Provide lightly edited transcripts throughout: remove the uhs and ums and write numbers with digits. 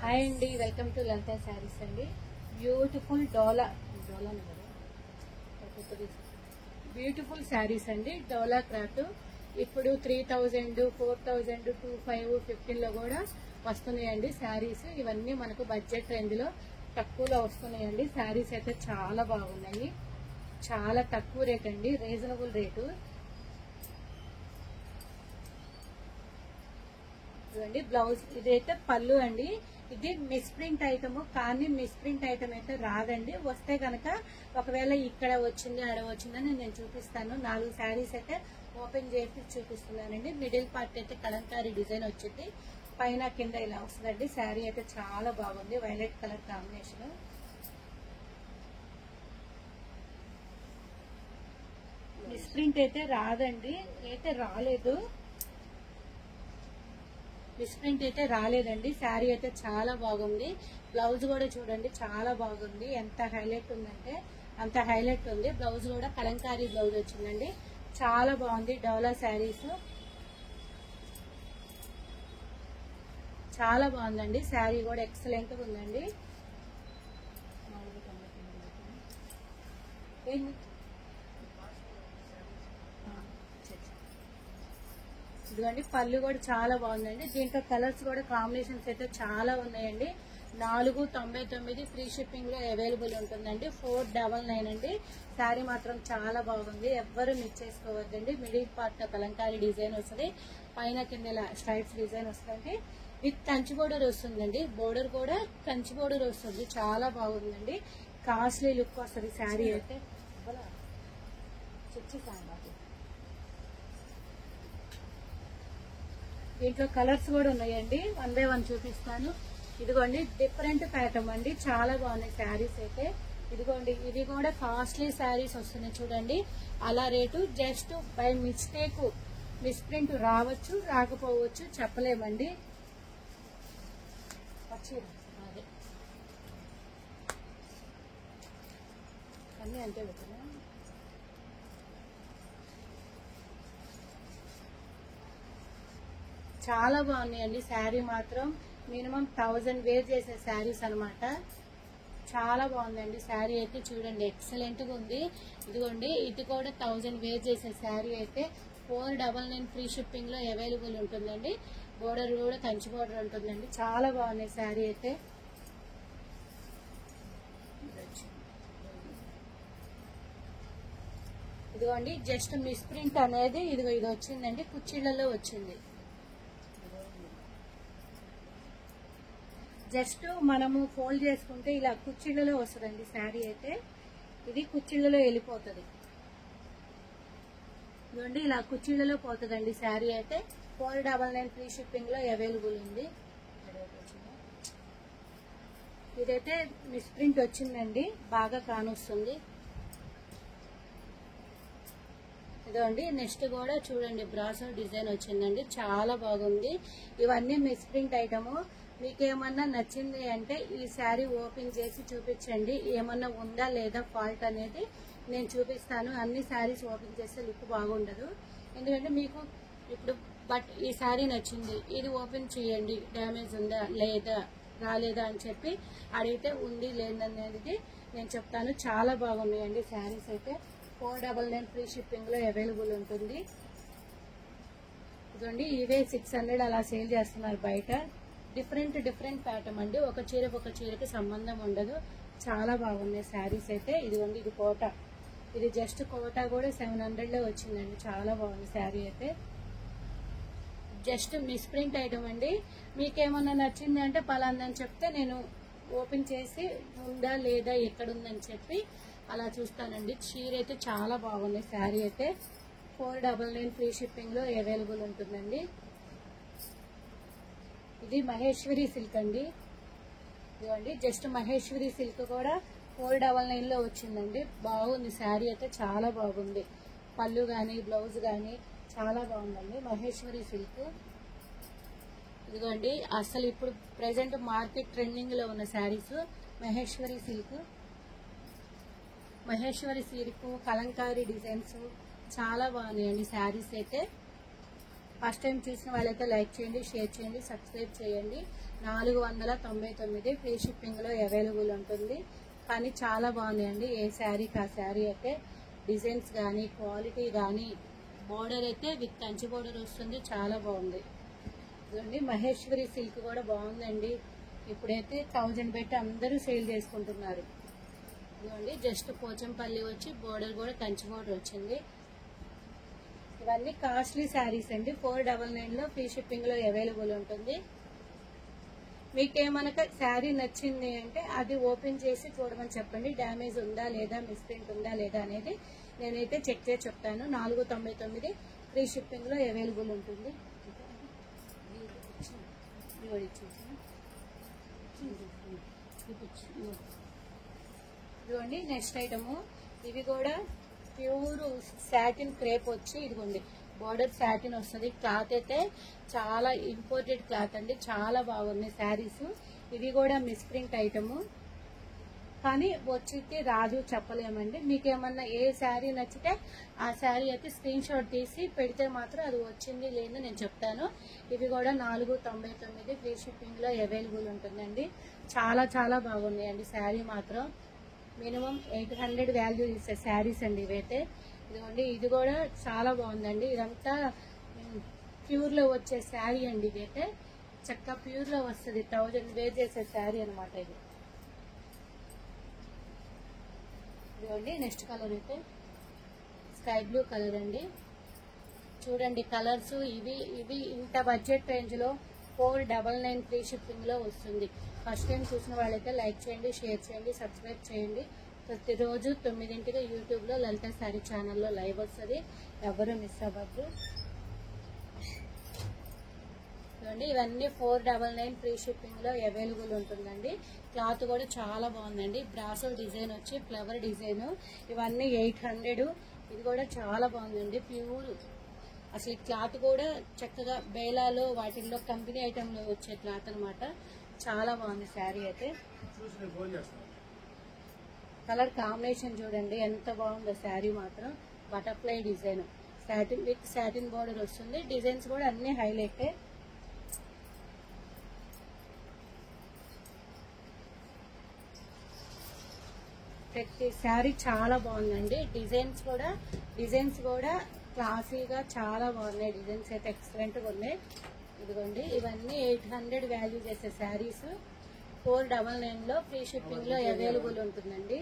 Hi అండి, welcome to లలిత శారీస్ అండి. Beautiful డోలా beautiful saris అండి. డోలా క్రాఫ్ట్ ఇప్పుడు 3000, 4000, 2500, 1500 కూడా వస్తున్నాయండి శారీస్. ఇవన్నీ మనకు బడ్జెట్ రేంజ్ లో తక్కువలో వస్తున్నాయండి. శారీస్ అయితే చాలా బాగున్నాయి, చాలా తక్కువ రేట్ అండి, రీజనబుల్ రేటు. చూడండి బ్లౌజ్, ఇదైతే పళ్ళు అండి. ఇది మిస్ప్రింట్ ఐటమ్, కానీ మిస్ప్రింట్ ఐటమ్ అయితే రాదండి. వస్తే కనుక ఒకవేళ ఇక్కడ వచ్చింది ఆడ వచ్చిందని నేను చూపిస్తాను. 4 శారీస్ అయితే ఓపెన్ చేసి చూపిస్తున్నానండి. మిడిల్ పార్ట్ అయితే కలంకారీ డిజైన్ వచ్చింది, పైన కింద ఇలా వస్తుందండి. శారీ అయితే చాలా బాగుంది, వైలెట్ కలర్ కాంబినేషన్. మిస్ప్రింట్ అయితే రాదండి, అయితే రాలేదు, మిస్ప్రింట్ అయితే రాలేదండి. శారీ అయితే చాలా బాగుంది. బ్లౌజ్ కూడా చూడండి చాలా బాగుంది, ఎంత హైలైట్ ఉందంటే అంత హైలైట్ ఉంది. బ్లౌజ్ కూడా కలంకారీ బ్లౌజ్ వచ్చిందండి, చాలా బాగుంది. డోలా శారీస్ చాలా బాగుందండి. శారీ కూడా ఎక్సలెంట్ గా ఉందండి. ఇదిగోండి పళ్ళు కూడా చాలా బాగుందండి. దీంట్లో కలర్స్ కూడా కాంబినేషన్స్ అయితే చాలా ఉన్నాయండి. 499 ఫ్రీ షిప్పింగ్ లో అవైలబుల్ ఉంటుందండి. 499 అండి. శారీ మాత్రం చాలా బాగుంది, ఎవ్వరు మిస్ చేసుకోవద్దండి. మిడిల్ పార్ట్ కలంకారీ డిజైన్ వస్తుంది, పైన కింద ఇలా స్ట్రైప్స్ డిజైన్ వస్తుంది. విత్ కంచి బోర్డర్ వస్తుందండి. బోర్డర్ కూడా కంచి బోర్డర్ వస్తుంది, చాలా బాగుందండి. కాస్ట్లీ లుక్ వస్తుంది శారీ అయితే. దీంట్లో కలర్స్ కూడా ఉన్నాయండి, 1 by 1 చూపిస్తాను. ఇదిగోండి డిఫరెంట్ ప్యాటర్న్ అండి, చాలా బాగున్నాయి శారీస్ అయితే. ఇదిగోండి ఇది కూడా కాస్ట్లీ శారీస్ వస్తున్నాయి చూడండి. అలా rate just by mistake misprint రావచ్చు, రాకపోవచ్చు, చెప్పలేమండి. అదే అన్నీ అంతే పెట్టినా. చాలా బాగున్నాయండి. శారీ మాత్రం మినిమం 1000 వేర్ చేసే శారీస్ అనమాట. చాలా బాగుందండి శారీ అయితే, చూడండి ఎక్సలెంట్ గా ఉంది. ఇదిగోండి ఇది కూడా 1000 వేర్ చేసే శారీ అయితే 499 ఫ్రీ షిప్పింగ్ లో అవైలబుల్ ఉంటుందండి. బోర్డర్ కూడా కంచి బోర్డర్ ఉంటుందండి. చాలా బాగున్నాయి శారీ అయితే. ఇదిగోండి జస్ట్ మిస్ప్రింట్ అనేది ఇది వచ్చిందండి, కుర్చీలలో వచ్చింది. జస్ట్ మనము ఫోల్డ్ చేసుకుంటే ఇలా కుర్చీలలో వస్తుందండి శారీ అయితే. ఇది కుర్చీలలో వెళ్ళిపోతుంది, ఇదిగోండి ఇలా కుర్చీలలో పోతుందండి శారీ అయితే. 499 ఫ్రీ షిప్పింగ్ లో అవైలబుల్ ఉంది. ఇదైతే మిస్ప్రింట్ వచ్చిందండి, బాగా కానొస్తుంది. ఇదండి నెక్స్ట్ కూడా చూడండి బ్రాసో డిజైన్ వచ్చిందండి, చాలా బాగుంది. ఇవన్నీ మిస్ప్రింట్ ఐటము. మీకేమన్నా నచ్చింది అంటే ఈ శారీ ఓపెన్ చేసి చూపించండి, ఏమన్నా ఉందా లేదా ఫాల్ట్ అనేది నేను చూపిస్తాను. అన్ని శారీస్ ఓపెన్ చేస్తే లుక్ బాగుండదు, ఎందుకంటే మీకు ఇప్పుడు బట్ ఈ శారీ నచ్చింది, ఇది ఓపెన్ చేయండి, డ్యామేజ్ ఉందా లేదా రాలేదా అని చెప్పి అడిగితే ఉంది లేదనేది నేను చెప్తాను. చాలా బాగున్నాయండి శారీస్ అయితే. 499 ఫ్రీ షిప్పింగ్ లో అవైలబుల్ ఉంటుంది. ఇదండి ఇవే 600 అలా సేల్ చేస్తున్నారు బయట. డిఫరెంట్ ప్యాటర్న్ అండి, ఒక చీరకి సంబంధం ఉండదు. చాలా బాగున్నాయి శారీస్ అయితే. ఇదిగోండి ఇది కోట, ఇది జస్ట్ కోట కూడా 700 లో వచ్చిందండి. చాలా బాగుంది శారీ అయితే. జస్ట్ మిస్ప్రింట్ ఐటమ్ అండి. మీకేమన్నా నచ్చింది అంటే పలాందని చెప్తే నేను ఓపెన్ చేసి ఉందా లేదా ఎక్కడుందని చెప్పి అలా చూస్తానండి. చీర అయితే చాలా బాగుంది శారీ అయితే. 499 ఫ్రీ షిప్పింగ్ లో అవైలబుల్ ఉంటుందండి. ఇది మహేశ్వరి సిల్క్ అండి. ఇదిగోండి జస్ట్ మహేశ్వరి సిల్క్ కూడా 499 లో వచ్చిందండి. బాగుంది శారీ అయితే, చాలా బాగుంది. పళ్ళు గాని బ్లౌజ్ గాని చాలా బాగుందండి. మహేశ్వరి సిల్క్ ఇదిగోండి అసలు ఇప్పుడు ప్రెసెంట్ మార్కెట్ ట్రెండింగ్ లో ఉన్న శారీస్ మహేశ్వరి సిల్క్. కలంకారీ డిజైన్స్ చాలా బాగున్నాయండి శారీస్ అయితే. ఫస్ట్ టైం చూసిన వాళ్ళైతే లైక్ చేయండి, షేర్ చేయండి, సబ్స్క్రైబ్ చేయండి. 499 ఫ్రీ షిప్పింగ్లో అవైలబుల్ ఉంటుంది. కానీ చాలా బాగున్నాయండి. ఏ శారీకి ఆ శారీ అయితే డిజైన్స్ కానీ క్వాలిటీ కానీ, బోర్డర్ అయితే విత్ కంచి బోర్డర్ వస్తుంది, చాలా బాగుంది. ఇదండి మహేశ్వరి సిల్క్ కూడా బాగుందండి. ఇప్పుడైతే 1000 పెట్టి అందరూ సేల్ చేసుకుంటున్నారు. ఇదిగోండి జస్ట్ పోచంపల్లి వచ్చి బోర్డర్ కూడా కంచి బోర్డర్ వచ్చింది. ఇవన్నీ కాస్ట్లీ శారీస్ అండి. 499లో ఫ్రీ షిప్పింగ్ లో అవైలబుల్ ఉంటుంది. మీకేమనక శారీ నచ్చింది అంటే అది ఓపెన్ చేసి చూడమని చెప్పండి. డ్యామేజ్ ఉందా లేదా, మిస్ప్రింట్ ఉందా లేదా అనేది నేనైతే చెక్ చేసి చెప్తాను. 499 ఫ్రీ షిప్పింగ్ లో అవైలబుల్ ఉంటుంది. ఇదిగోండి నెక్స్ట్ ఐటము. ఇవి కూడా ప్యూర్ సాటిన్ క్రేప్ వచ్చి ఇదిగోండి బోర్డర్ సాటిన్ వస్తుంది. క్లాత్ అయితే చాలా ఇంపోర్టెడ్ క్లాత్ అండి, చాలా బాగున్నాయి శారీస్. ఇవి కూడా మిస్ప్రింట్ ఐటము, కానీ వచ్చి రాదు చెప్పలేమండి. మీకు ఏమన్నా ఏ శారీ నచ్చితే ఆ శారీ అయితే స్క్రీన్ షాట్ తీసి పెడితే మాత్రం అది వచ్చింది లేదో నేను చెప్తాను. ఇవి కూడా 499 ఫ్రీ షిప్పింగ్ లో అవైలబుల్ ఉంటుందండి. చాలా చాలా బాగున్నాయండి శారీ మాత్రం. మినిమం 800 వాల్యూ ఇచ్చే శారీస్ అండి ఇవైతే. ఇదిగోండి ఇది కూడా చాలా బాగుందండి. ఇదంతా ప్యూర్ లో వచ్చే శారీ అండి. ఇదైతే చక్కగా ప్యూర్ లో వస్తుంది. 1000 వేర్ చేసే శారీ అనమాట ఇది. ఇదిగోండి నెక్స్ట్ కలర్ అయితే స్కై బ్లూ కలర్ అండి. చూడండి కలర్స్ ఇవి ఇంత బడ్జెట్ రేంజ్ లో 499 ఫ్రీ షిప్పింగ్ లో వస్తుంది. ఫస్ట్ టైం చూసిన వాళ్ళైతే లైక్ చేయండి, షేర్ చేయండి, సబ్స్క్రైబ్ చేయండి. ప్రతిరోజు 9ంటికి యూట్యూబ్ లో లలిత శారీ ఛానల్లో లైవ్ వస్తుంది, ఎవరు మిస్ అవ్వద్దు. చూడండి ఇవన్నీ 499 ఫ్రీ షిప్పింగ్ లో అవైలబుల్ ఉంటుందండి. క్లాత్ కూడా చాలా బాగుందండి. బ్రాసో డిజైన్ వచ్చి ఫ్లవర్ డిజైన్. ఇవన్నీ 800. ఇది కూడా చాలా బాగుందండి. ప్యూర్ అసలు ఈ క్లాత్ కూడా చక్కగా బేలాలో వాటిల్లో కంపెనీ ఐటెంలో వచ్చే క్లాత్ అనమాట. చాలా బాగుంది శారీ అయితే. కలర్ కాంబినేషన్ చూడండి ఎంత బాగుందో శారీ మాత్రం. Butterfly design satin with satin border వస్తుంది. డిజైన్స్ కూడా అన్ని హైలైట్. ప్రతి శారీ చాలా బాగుందండి. డిజైన్స్ కూడా క్లాసీగా చాలా బాగున్నాయి. డిజైన్స్ అయితే ఎక్సలెంట్ గా ఉన్నాయి. ఇదిగోండి ఇవన్నీ 800 వాల్యూ చేసే శారీస్ 499లో ఫ్రీ షిప్పింగ్ లో అవైలబుల్ ఉంటుందండి.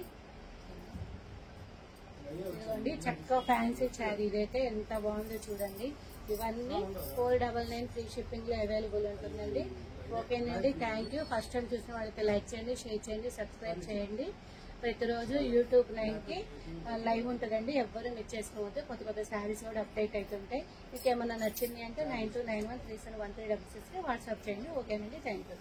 ఇదిగోండి చక్కగా ఫ్యాన్సీ శారీ ఇదైతే ఎంత బాగుందో చూడండి. ఇవన్నీ 499 ఫ్రీ షిప్పింగ్ లో అవైలబుల్ ఉంటుందండి. ఓకేనండి, థ్యాంక్ యూ. ఫస్ట్ టైం చూసిన వాళ్ళైతే లైక్ చేయండి, షేర్ చేయండి, సబ్స్క్రైబ్ చేయండి. ప్రతిరోజు యూట్యూబ్ 9కి లైవ్ ఉంటుందండి. ఎవ్వరూ మిస్ చేసుకోవద్దు. కొత్త శారీస్ కూడా అప్డేట్ అవుతుంటాయి. మీకు ఏమన్నా నచ్చింది అంటే 9291371366కి వాట్సాప్ చేయండి. ఓకేనండి, థ్యాంక్ యూ.